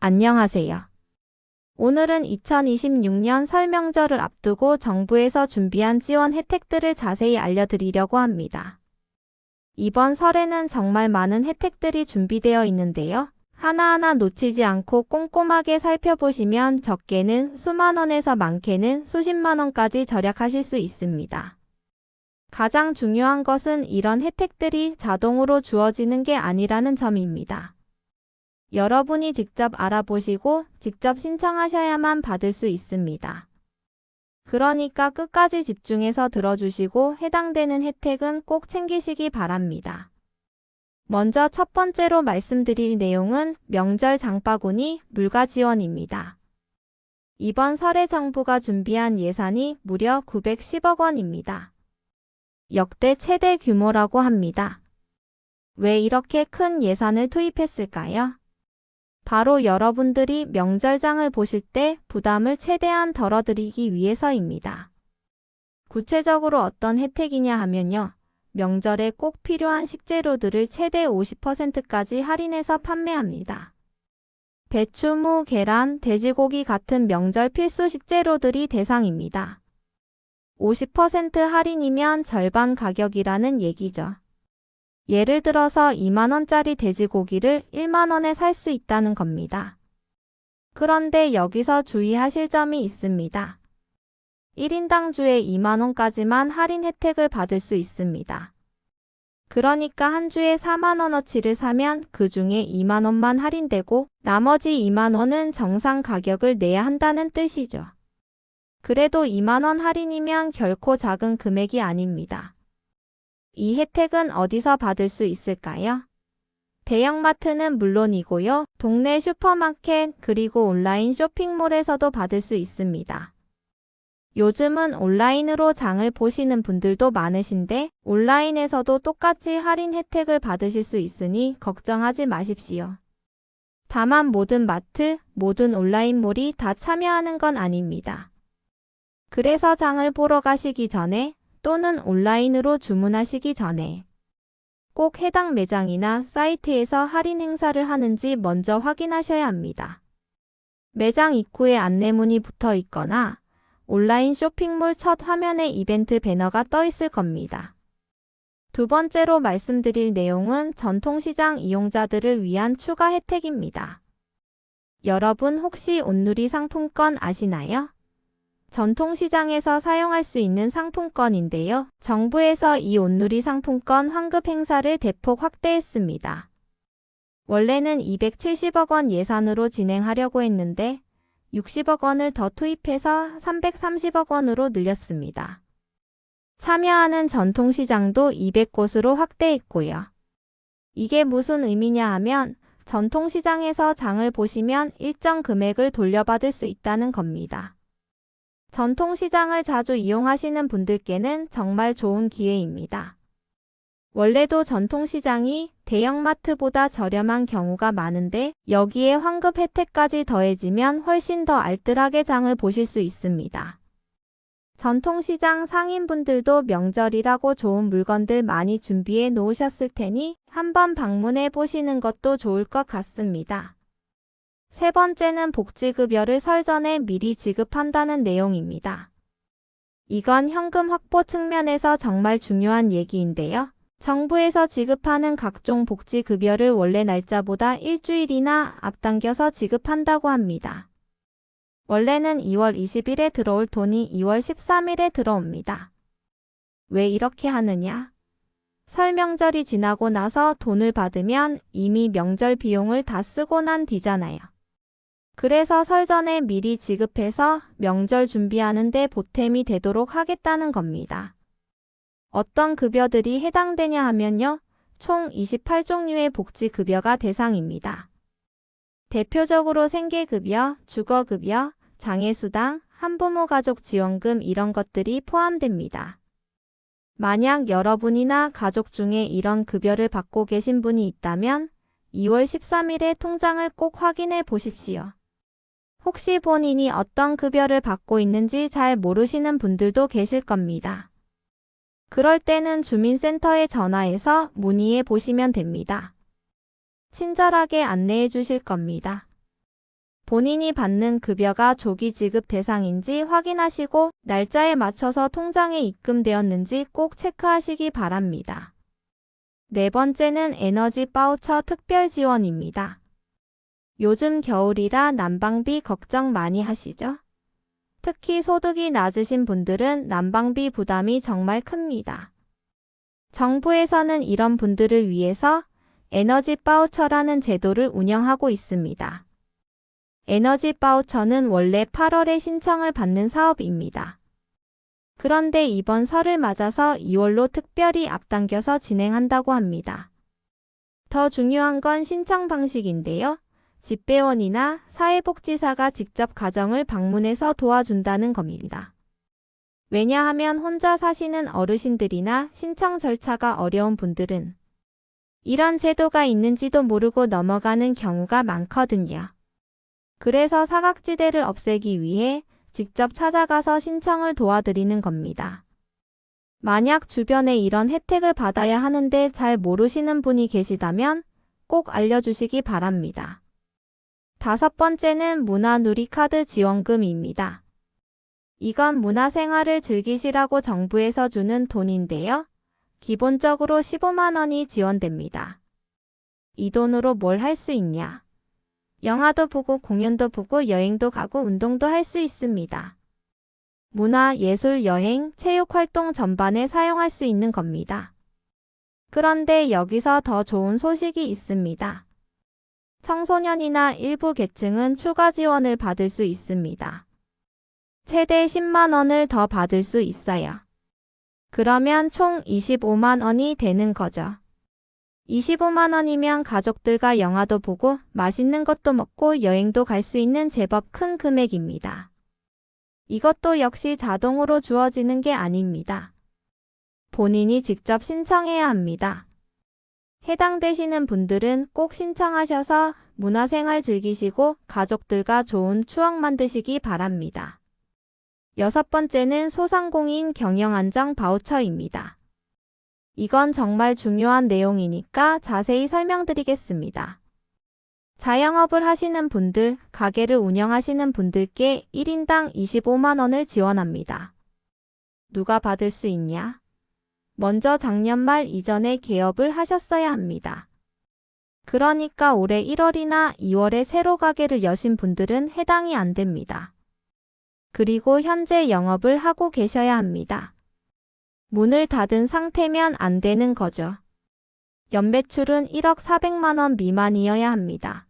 안녕하세요. 오늘은 2026년 설 명절을 앞두고 정부에서 준비한 지원 혜택들을 자세히 알려드리려고 합니다. 이번 설에는 정말 많은 혜택들이 준비되어 있는데요. 하나하나 놓치지 않고 꼼꼼하게 살펴보시면 적게는 수만 원에서 많게는 수십만 원까지 절약하실 수 있습니다. 가장 중요한 것은 이런 혜택들이 자동으로 주어지는 게 아니라는 점입니다. 여러분이 직접 알아보시고 직접 신청하셔야만 받을 수 있습니다. 그러니까 끝까지 집중해서 들어주시고 해당되는 혜택은 꼭 챙기시기 바랍니다. 먼저 첫 번째로 말씀드릴 내용은 명절 장바구니 물가 지원입니다. 이번 설에 정부가 준비한 예산이 무려 910억 원입니다. 역대 최대 규모라고 합니다. 왜 이렇게 큰 예산을 투입했을까요? 바로 여러분들이 명절장을 보실 때 부담을 최대한 덜어드리기 위해서입니다. 구체적으로 어떤 혜택이냐 하면요. 명절에 꼭 필요한 식재료들을 최대 50%까지 할인해서 판매합니다. 배추, 무, 계란, 돼지고기 같은 명절 필수 식재료들이 대상입니다. 50% 할인이면 절반 가격이라는 얘기죠. 예를 들어서 2만 원짜리 돼지고기를 1만 원에 살 수 있다는 겁니다. 그런데 여기서 주의하실 점이 있습니다. 1인당 주에 2만 원까지만 할인 혜택을 받을 수 있습니다. 그러니까 한 주에 4만 원어치를 사면 그 중에 2만 원만 할인되고 나머지 2만 원은 정상 가격을 내야 한다는 뜻이죠. 그래도 2만 원 할인이면 결코 작은 금액이 아닙니다. 이 혜택은 어디서 받을 수 있을까요? 대형마트는 물론이고요. 동네 슈퍼마켓 그리고 온라인 쇼핑몰에서도 받을 수 있습니다. 요즘은 온라인으로 장을 보시는 분들도 많으신데 온라인에서도 똑같이 할인 혜택을 받으실 수 있으니 걱정하지 마십시오. 다만 모든 마트, 모든 온라인몰이 다 참여하는 건 아닙니다. 그래서 장을 보러 가시기 전에 또는 온라인으로 주문하시기 전에 꼭 해당 매장이나 사이트에서 할인 행사를 하는지 먼저 확인하셔야 합니다. 매장 입구에 안내문이 붙어 있거나 온라인 쇼핑몰 첫 화면에 이벤트 배너가 떠 있을 겁니다. 두 번째로 말씀드릴 내용은 전통시장 이용자들을 위한 추가 혜택입니다. 여러분 혹시 온누리 상품권 아시나요? 전통시장에서 사용할 수 있는 상품권인데요. 정부에서 이 온누리 상품권 환급 행사를 대폭 확대했습니다. 원래는 270억 원 예산으로 진행하려고 했는데 60억 원을 더 투입해서 330억 원으로 늘렸습니다. 참여하는 전통시장도 200곳으로 확대했고요. 이게 무슨 의미냐 하면 전통시장에서 장을 보시면 일정 금액을 돌려받을 수 있다는 겁니다. 전통시장을 자주 이용하시는 분들께는 정말 좋은 기회입니다. 원래도 전통시장이 대형마트보다 저렴한 경우가 많은데 여기에 환급 혜택까지 더해지면 훨씬 더 알뜰하게 장을 보실 수 있습니다. 전통시장 상인분들도 명절이라고 좋은 물건들 많이 준비해 놓으셨을 테니 한번 방문해 보시는 것도 좋을 것 같습니다. 세 번째는 복지급여를 설 전에 미리 지급한다는 내용입니다. 이건 현금 확보 측면에서 정말 중요한 얘기인데요. 정부에서 지급하는 각종 복지급여를 원래 날짜보다 일주일이나 앞당겨서 지급한다고 합니다. 원래는 2월 20일에 들어올 돈이 2월 13일에 들어옵니다. 왜 이렇게 하느냐? 설 명절이 지나고 나서 돈을 받으면 이미 명절 비용을 다 쓰고 난 뒤잖아요. 그래서 설 전에 미리 지급해서 명절 준비하는 데 보탬이 되도록 하겠다는 겁니다. 어떤 급여들이 해당되냐 하면요. 총 28종류의 복지급여가 대상입니다. 대표적으로 생계급여, 주거급여, 장애수당, 한부모 가족 지원금 이런 것들이 포함됩니다. 만약 여러분이나 가족 중에 이런 급여를 받고 계신 분이 있다면 2월 13일에 통장을 꼭 확인해 보십시오. 혹시 본인이 어떤 급여를 받고 있는지 잘 모르시는 분들도 계실 겁니다. 그럴 때는 주민센터에 전화해서 문의해 보시면 됩니다. 친절하게 안내해 주실 겁니다. 본인이 받는 급여가 조기 지급 대상인지 확인하시고 날짜에 맞춰서 통장에 입금되었는지 꼭 체크하시기 바랍니다. 네 번째는 에너지 바우처 특별 지원입니다. 요즘 겨울이라 난방비 걱정 많이 하시죠? 특히 소득이 낮으신 분들은 난방비 부담이 정말 큽니다. 정부에서는 이런 분들을 위해서 에너지 바우처라는 제도를 운영하고 있습니다. 에너지 바우처는 원래 8월에 신청을 받는 사업입니다. 그런데 이번 설을 맞아서 2월로 특별히 앞당겨서 진행한다고 합니다. 더 중요한 건 신청 방식인데요. 집배원이나 사회복지사가 직접 가정을 방문해서 도와준다는 겁니다. 왜냐하면 혼자 사시는 어르신들이나 신청 절차가 어려운 분들은 이런 제도가 있는지도 모르고 넘어가는 경우가 많거든요. 그래서 사각지대를 없애기 위해 직접 찾아가서 신청을 도와드리는 겁니다. 만약 주변에 이런 혜택을 받아야 하는데 잘 모르시는 분이 계시다면 꼭 알려주시기 바랍니다. 다섯 번째는 문화누리카드 지원금입니다. 이건 문화생활을 즐기시라고 정부에서 주는 돈인데요. 기본적으로 15만 원이 지원됩니다. 이 돈으로 뭘 할 수 있냐? 영화도 보고 공연도 보고 여행도 가고 운동도 할 수 있습니다. 문화, 예술, 여행, 체육 활동 전반에 사용할 수 있는 겁니다. 그런데 여기서 더 좋은 소식이 있습니다. 청소년이나 일부 계층은 추가 지원을 받을 수 있습니다. 최대 10만 원을 더 받을 수 있어요. 그러면 총 25만 원이 되는 거죠. 25만 원이면 가족들과 영화도 보고 맛있는 것도 먹고 여행도 갈 수 있는 제법 큰 금액입니다. 이것도 역시 자동으로 주어지는 게 아닙니다. 본인이 직접 신청해야 합니다. 해당되시는 분들은 꼭 신청하셔서 문화생활 즐기시고 가족들과 좋은 추억 만드시기 바랍니다. 여섯 번째는 소상공인 경영안정 바우처입니다. 이건 정말 중요한 내용이니까 자세히 설명드리겠습니다. 자영업을 하시는 분들, 가게를 운영하시는 분들께 1인당 25만 원을 지원합니다. 누가 받을 수 있냐? 먼저 작년 말 이전에 개업을 하셨어야 합니다. 그러니까 올해 1월이나 2월에 새로 가게를 여신 분들은 해당이 안 됩니다. 그리고 현재 영업을 하고 계셔야 합니다. 문을 닫은 상태면 안 되는 거죠. 연매출은 1억 400만 원 미만이어야 합니다.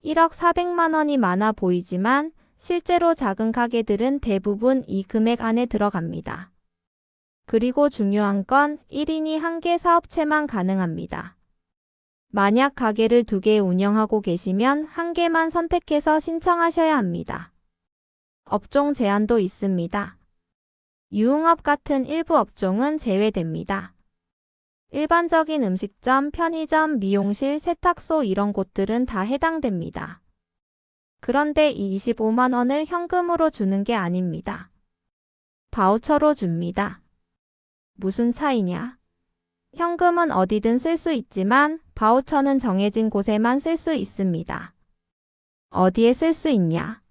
1억 400만 원이 많아 보이지만 실제로 작은 가게들은 대부분 이 금액 안에 들어갑니다. 그리고 중요한 건 1인이 1개 사업체만 가능합니다. 만약 가게를 2개 운영하고 계시면 1개만 선택해서 신청하셔야 합니다. 업종 제한도 있습니다. 유흥업 같은 일부 업종은 제외됩니다. 일반적인 음식점, 편의점, 미용실, 세탁소 이런 곳들은 다 해당됩니다. 그런데 이 25만 원을 현금으로 주는 게 아닙니다. 바우처로 줍니다. 무슨 차이냐? 현금은 어디든 쓸 수 있지만 바우처는 정해진 곳에만 쓸 수 있습니다. 어디에 쓸 수 있냐?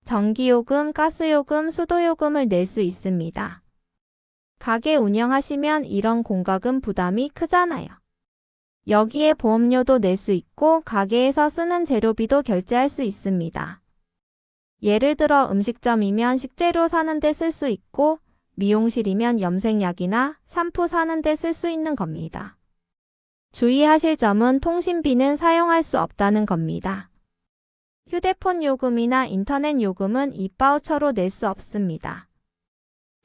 전기요금, 가스요금, 수도요금을 낼 수 있습니다. 가게 운영하시면 이런 공과금 부담이 크잖아요. 여기에 보험료도 낼 수 있고 가게에서 쓰는 재료비도 결제할 수 있습니다. 예를 들어 음식점이면 식재료 사는 데 쓸 수 있고 미용실이면 염색약이나 샴푸 사는 데 쓸 수 있는 겁니다. 주의하실 점은 통신비는 사용할 수 없다는 겁니다. 휴대폰 요금이나 인터넷 요금은 이 바우처로 낼 수 없습니다.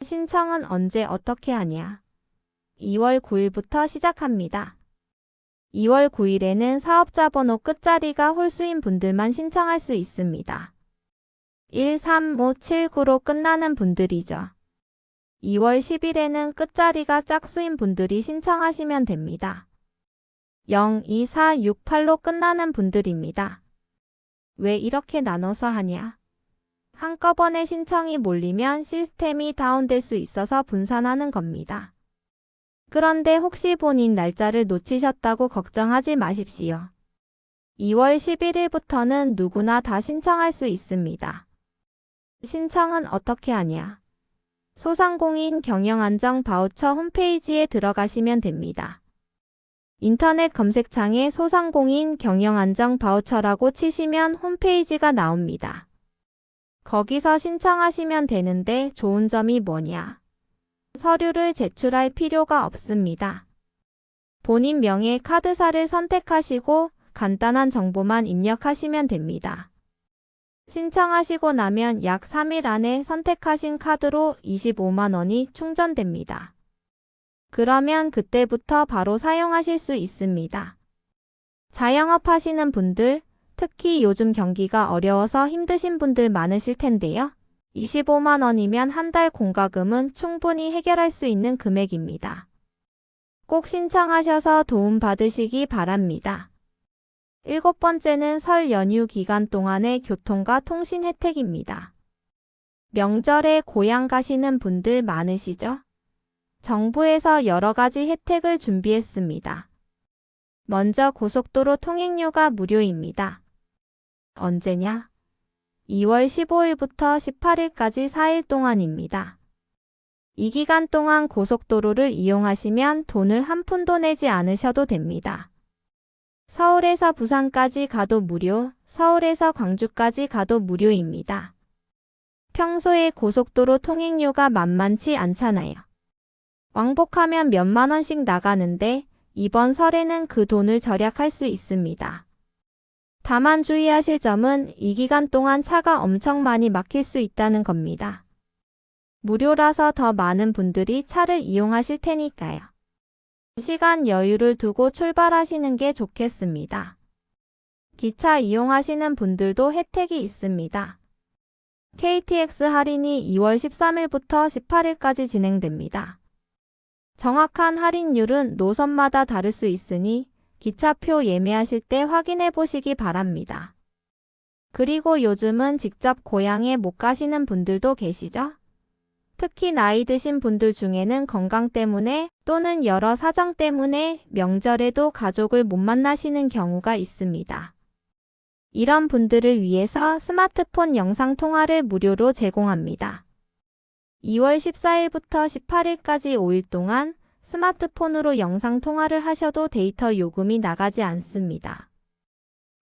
신청은 언제 어떻게 하냐? 2월 9일부터 시작합니다. 2월 9일에는 사업자 번호 끝자리가 홀수인 분들만 신청할 수 있습니다. 1357구로 끝나는 분들이죠. 2월 10일에는 끝자리가 짝수인 분들이 신청하시면 됩니다. 02468로 끝나는 분들입니다. 왜 이렇게 나눠서 하냐? 한꺼번에 신청이 몰리면 시스템이 다운될 수 있어서 분산하는 겁니다. 그런데 혹시 본인 날짜를 놓치셨다고 걱정하지 마십시오. 2월 11일부터는 누구나 다 신청할 수 있습니다. 신청은 어떻게 하냐? 소상공인 경영안정 바우처 홈페이지에 들어가시면 됩니다. 인터넷 검색창에 소상공인 경영안정 바우처라고 치시면 홈페이지가 나옵니다. 거기서 신청하시면 되는데 좋은 점이 뭐냐? 서류를 제출할 필요가 없습니다. 본인 명의 카드사를 선택하시고 간단한 정보만 입력하시면 됩니다. 신청하시고 나면 약 3일 안에 선택하신 카드로 25만 원이 충전됩니다. 그러면 그때부터 바로 사용하실 수 있습니다. 자영업 하시는 분들, 특히 요즘 경기가 어려워서 힘드신 분들 많으실 텐데요. 25만 원이면 한 달 공과금은 충분히 해결할 수 있는 금액입니다. 꼭 신청하셔서 도움 받으시기 바랍니다. 7번째는 설 연휴 기간 동안의 교통과 통신 혜택입니다. 명절에 고향 가시는 분들 많으시죠? 정부에서 여러 가지 혜택을 준비했습니다. 먼저 고속도로 통행료가 무료입니다. 언제냐? 2월 15일부터 18일까지 4일 동안입니다. 이 기간 동안 고속도로를 이용하시면 돈을 한 푼도 내지 않으셔도 됩니다. 서울에서 부산까지 가도 무료, 서울에서 광주까지 가도 무료입니다. 평소에 고속도로 통행료가 만만치 않잖아요. 왕복하면 몇만 원씩 나가는데 이번 설에는 그 돈을 절약할 수 있습니다. 다만 주의하실 점은 이 기간 동안 차가 엄청 많이 막힐 수 있다는 겁니다. 무료라서 더 많은 분들이 차를 이용하실 테니까요. 시간 여유를 두고 출발하시는 게 좋겠습니다. 기차 이용하시는 분들도 혜택이 있습니다. KTX 할인이 2월 13일부터 18일까지 진행됩니다. 정확한 할인율은 노선마다 다를 수 있으니 기차표 예매하실 때 확인해 보시기 바랍니다. 그리고 요즘은 직접 고향에 못 가시는 분들도 계시죠? 특히 나이 드신 분들 중에는 건강 때문에 또는 여러 사정 때문에 명절에도 가족을 못 만나시는 경우가 있습니다. 이런 분들을 위해서 스마트폰 영상통화를 무료로 제공합니다. 2월 14일부터 18일까지 5일 동안 스마트폰으로 영상통화를 하셔도 데이터 요금이 나가지 않습니다.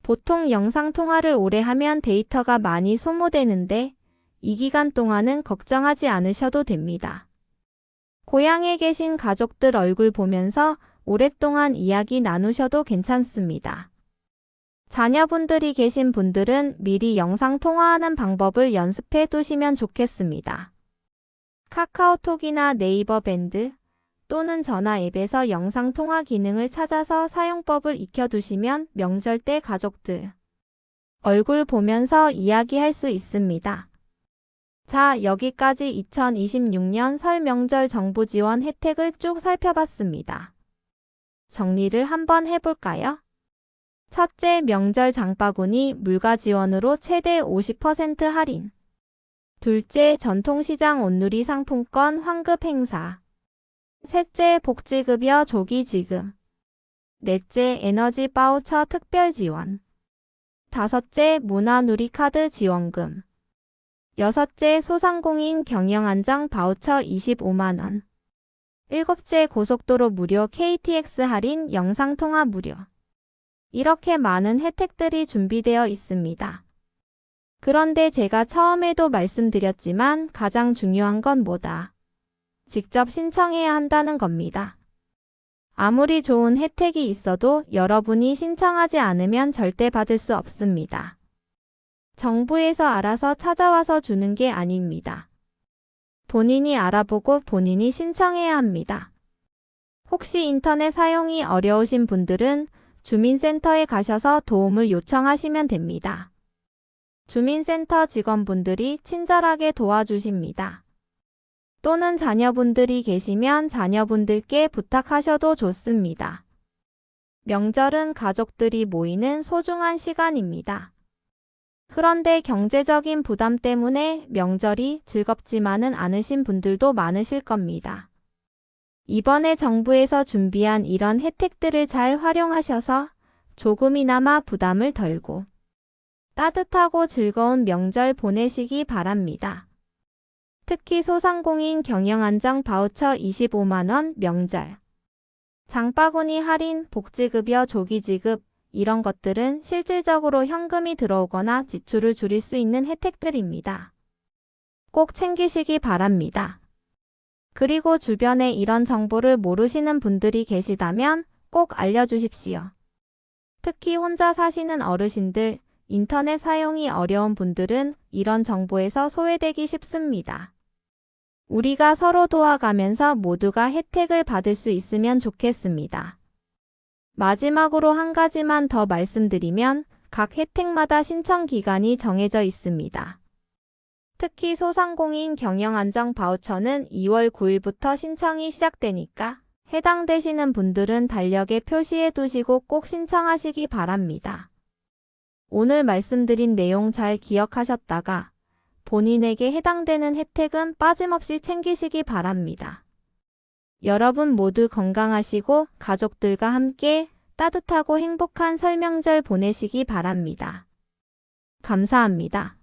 보통 영상통화를 오래 하면 데이터가 많이 소모되는데 이 기간 동안은 걱정하지 않으셔도 됩니다. 고향에 계신 가족들 얼굴 보면서 오랫동안 이야기 나누셔도 괜찮습니다. 자녀분들이 계신 분들은 미리 영상통화하는 방법을 연습해 두시면 좋겠습니다. 카카오톡이나 네이버 밴드 또는 전화 앱에서 영상통화 기능을 찾아서 사용법을 익혀두시면 명절 때 가족들 얼굴 보면서 이야기할 수 있습니다. 자, 여기까지 2026년 설 명절 정부 지원 혜택을 쭉 살펴봤습니다. 정리를 한번 해볼까요? 첫째, 명절 장바구니 물가 지원으로 최대 50% 할인. 둘째, 전통시장 온누리 상품권 환급 행사. 셋째, 복지급여 조기 지급. 넷째, 에너지 바우처 특별 지원. 다섯째, 문화누리카드 지원금. 여섯째, 소상공인 경영안정 바우처 25만 원. 일곱째, 고속도로 무료 KTX 할인 영상통화 무료. 이렇게 많은 혜택들이 준비되어 있습니다. 그런데 제가 처음에도 말씀드렸지만 가장 중요한 건 뭐다? 직접 신청해야 한다는 겁니다. 아무리 좋은 혜택이 있어도 여러분이 신청하지 않으면 절대 받을 수 없습니다. 정부에서 알아서 찾아와서 주는 게 아닙니다. 본인이 알아보고 본인이 신청해야 합니다. 혹시 인터넷 사용이 어려우신 분들은 주민센터에 가셔서 도움을 요청하시면 됩니다. 주민센터 직원분들이 친절하게 도와주십니다. 또는 자녀분들이 계시면 자녀분들께 부탁하셔도 좋습니다. 명절은 가족들이 모이는 소중한 시간입니다. 그런데 경제적인 부담 때문에 명절이 즐겁지만은 않으신 분들도 많으실 겁니다. 이번에 정부에서 준비한 이런 혜택들을 잘 활용하셔서 조금이나마 부담을 덜고 따뜻하고 즐거운 명절 보내시기 바랍니다. 특히 소상공인 경영안정 바우처 25만원 명절, 장바구니 할인, 복지급여 조기 지급 이런 것들은 실질적으로 현금이 들어오거나 지출을 줄일 수 있는 혜택들입니다. 꼭 챙기시기 바랍니다. 그리고 주변에 이런 정보를 모르시는 분들이 계시다면 꼭 알려주십시오. 특히 혼자 사시는 어르신들, 인터넷 사용이 어려운 분들은 이런 정보에서 소외되기 쉽습니다. 우리가 서로 도와가면서 모두가 혜택을 받을 수 있으면 좋겠습니다. 마지막으로 한 가지만 더 말씀드리면 각 혜택마다 신청 기간이 정해져 있습니다. 특히 소상공인 경영안정 바우처는 2월 9일부터 신청이 시작되니까 해당되시는 분들은 달력에 표시해 두시고 꼭 신청하시기 바랍니다. 오늘 말씀드린 내용 잘 기억하셨다가 본인에게 해당되는 혜택은 빠짐없이 챙기시기 바랍니다. 여러분 모두 건강하시고 가족들과 함께 따뜻하고 행복한 설 명절 보내시기 바랍니다. 감사합니다.